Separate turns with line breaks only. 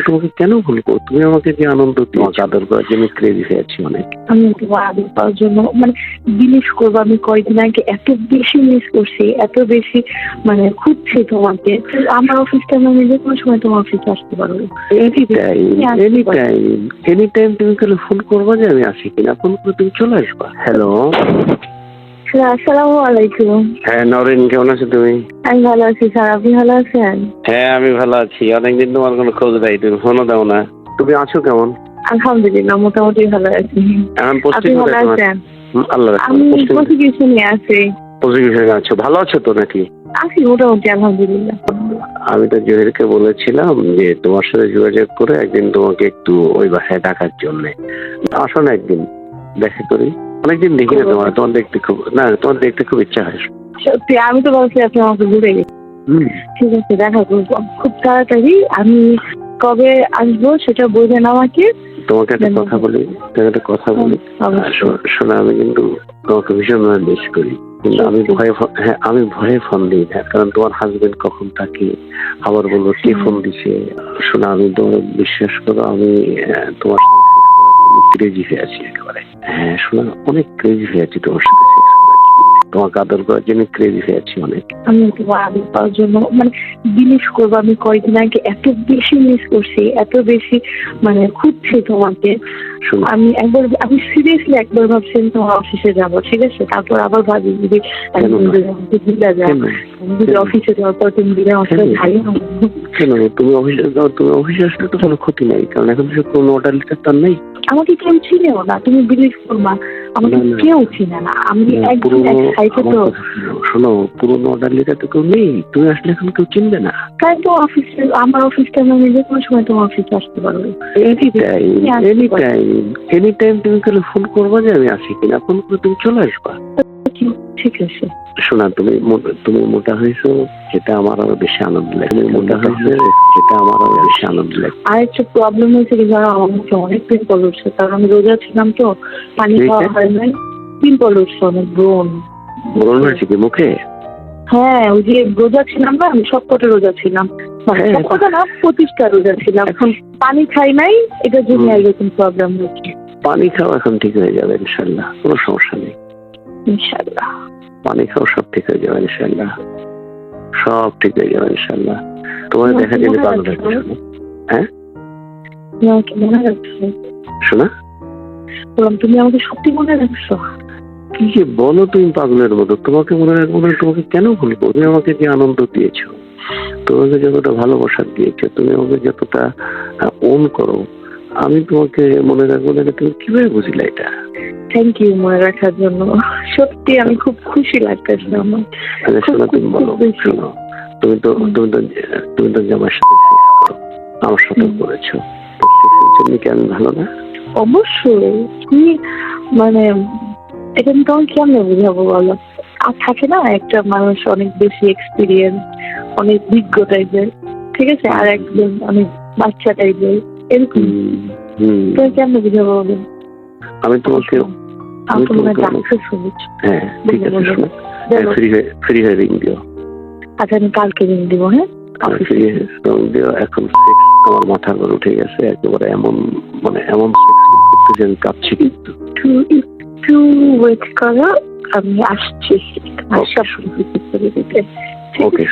তোমাকে কেন ভুলবো? তুমি আমাকে যে আনন্দ তোমাকে আদর করার জন্য ক্রেজি হয়ে আছি অনেক।
আমি তোমার আদর পাওয়ার জন্য বিলিভ করবো, আমি কয়েকদিন আগে এত বেশি মিস করছি, এত বেশি খুঁজছি তোমাকে। আমার অফিসটা আমি যে কোনো সময় তোমার অফিসে আসতে পারবো।
এনি টাইম তুমি তাহলে ফোন করবো যে আমি আসি কিনা, ফোন করে তুমি চলে আসবা। হ্যালো,
আসসালামু আলাইকুম।
হ্যাঁ নরেন, কেমন আছো তুমি?
আমি ভালো আছি স্যার, আপনি ভালো আছেন?
হ্যাঁ আমি ভালো আছি, অনেকদিন তোমার কোনো খোঁজ নাই, তুমি ফোনও দাও না। তুমি আছো কেমন?
আলহামদুলিল্লাহ মোটামুটি ভালো আছি।
এখন
আপনি ভালো আছেন?
আল্লাহ
আমি প্রসিকিউশনে আছি।
প্রসিকিউশনে আছো? ভালো আছো তো নাকি?
আছি মোটামুটি আলহামদুলিল্লাহ।
আমি তো জহিরকে বলেছিলাম যে তোমার সাথে যোগাযোগ করে একদিন তোমাকে একটু ওই বাসায় ডাকার জন্য। আসো না একদিন, দেখা করি। অনেকদিন দেখি না তোমার, তোমার দেখতে খুব ইচ্ছা হয়।
সত্যি আমি তো বলছি আপনি আমাকে ভুলে গেছেন। ঠিক আছে, দেখা করবো খুব তাড়াতাড়ি। আমি কবে আসবো সেটা বলবেন আমাকে।
তোমাকে একটা কথা বলি, শোনা, আমি কিন্তু তোমাকে ভীষণ মিস করি, কিন্তু আমি ভয়ে ফোন দিই না, কারণ তোমার হাজবেন্ড কখন থাকে, আবার বলবো কে ফোন দিছে। শোনা, আমি তোমার বিশ্বাস করো, আমি তোমার ক্রেজি হয়ে আছি একেবারে। হ্যাঁ শোনা, অনেক ক্রেজি হয়ে আছি তোমার সাথে, তোমাকে আদর করার জন্য ক্রেজি হয়ে আছি অনেক।
আমি তোমার আদর পাওয়ার জন্য বিলিভ করবো, আমি কয়েকদিন আগে এত বেশি মিস করছি, এত বেশি খুঁজছি তোমাকে। আমি সিরিয়াসলি একবার ভাবছিলাম তোমার অফিসে যাবো, ঠিক আছে, তারপর আবার ভাবি যদি অফিসে যাওয়ার পর তুমি দিলে আমার সাথে ভালো হবে।
কেন তুমি অফিসে যাও? তুমি অফিসে আসলে তো কোনো ক্ষতি নাই, কারণ এখন তো কোনো অর্ডার লিটার তার নেই।
আমাকে কেউ চিনেও না, তুমি বিলিভ করবা, আমাকে কেউ চিনে না। আমি একদম এক্সাইটেড। তো
শোনো, পুরোনো অর্ডার লিটার তো কেউ নেই, তুমি আসলে এখন কেউ চিনবে না।
তাই তো অফিসে, আমার অফিসটা আমি যে কোনো সময় তোমার অফিসে আসতে পারবো।
এনি টাইম তুমি তাহলে ফোন করবো যে আমি আসি কিনা, ফোন করে তুমি চলে আসবা।
ঠিক আছে।
শোনা, তুমি মোটা হয়েছো, যেটা আমার আরো বেশি আনন্দ লাগে। তুমি মোটা হয়েছো, যেটা আমার আরো বেশি আনন্দ লাগে।
আর একটা প্রবলেম হয়েছে কি জানো, আমার মুখে অনেক পিম্পল উঠছে, কারণ আমি রোজা ছিলাম তো, পানি খাওয়া হয় নাই। পিম্পল উঠছে অনেক, ব্রণ
হয়েছে কি মুখে?
হ্যাঁ, ওই যে রোজা ছিলাম না, আমি সবকটা রোজা ছিলাম, সবকটা না 25টা রোজা ছিলাম। এখন পানি খাই নাই, এটার জন্য এরকম প্রবলেম হচ্ছে।
পানি খাওয়া এখন ঠিক হয়ে যাবে ইনশাল্লাহ, কোনো সমস্যা নেই
ইনশাল্লাহ।
পানি খাওয়া সব ঠিক হয়ে যাবে ইনশাল্লাহ, সব ঠিক হয়ে যাবে ইনশাল্লাহ। তোমার দেখা গেলে ভালো লাগবে। হ্যাঁ
মনে রাখছো?
শোনা,
তুমি আমাকে সত্যি মনে রাখছো?
কি যে বলো তুমি পাগলের মতো, তোমাকে মনে রাখবো না? তোমাকে কেন ভুলবো? তুমি আমাকে যে আনন্দ দিয়েছো, তোমাকে যতটা ভালোবাসা দিয়েছো, তুমি আমাকে যতটা ওন করো, আমি তোমাকে মনে রাখবো না? তুমি কিভাবে বুঝলে এটা?
থ্যাংক ইউ মনে রাখার জন্য, সত্যি আমি খুব খুশি লাগতেছে আমার।
শোনো, তুমি বলো, শোনো, তুমি তো জামার সাথে আমার সাথে করেছো, জন্য কি আমি ভালো না?
অবশ্যই। তুমি এটা আমি তোমাকে কেমন বুঝাবো বলো? আর থাকে না একটা মানুষ অনেক বেশি এক্সপিরিয়েন্স, অনেক বিজ্ঞ টাইপের, ঠিক আছে, আর একজন অনেক বাচ্চা টাইপের, এরকম। তুমি কেমন বুঝাবো বলো?
আমি তোমাকে হ্যাঁ ঠিক আছে, ফ্রি হয়ে রিং দিও।
আচ্ছা, আমি কালকে রিং দিব। হ্যাঁ
ফ্রি রিং দিও। এখন আমার মাথার উপর উঠে গেছে একেবারে, এমন এমন করতে যে আমি কাঁপছি। কিন্তু
একটু ওয়েট করো, আমি আসছি। আচ্ছা, শুরু করে দিতে।
ওকে,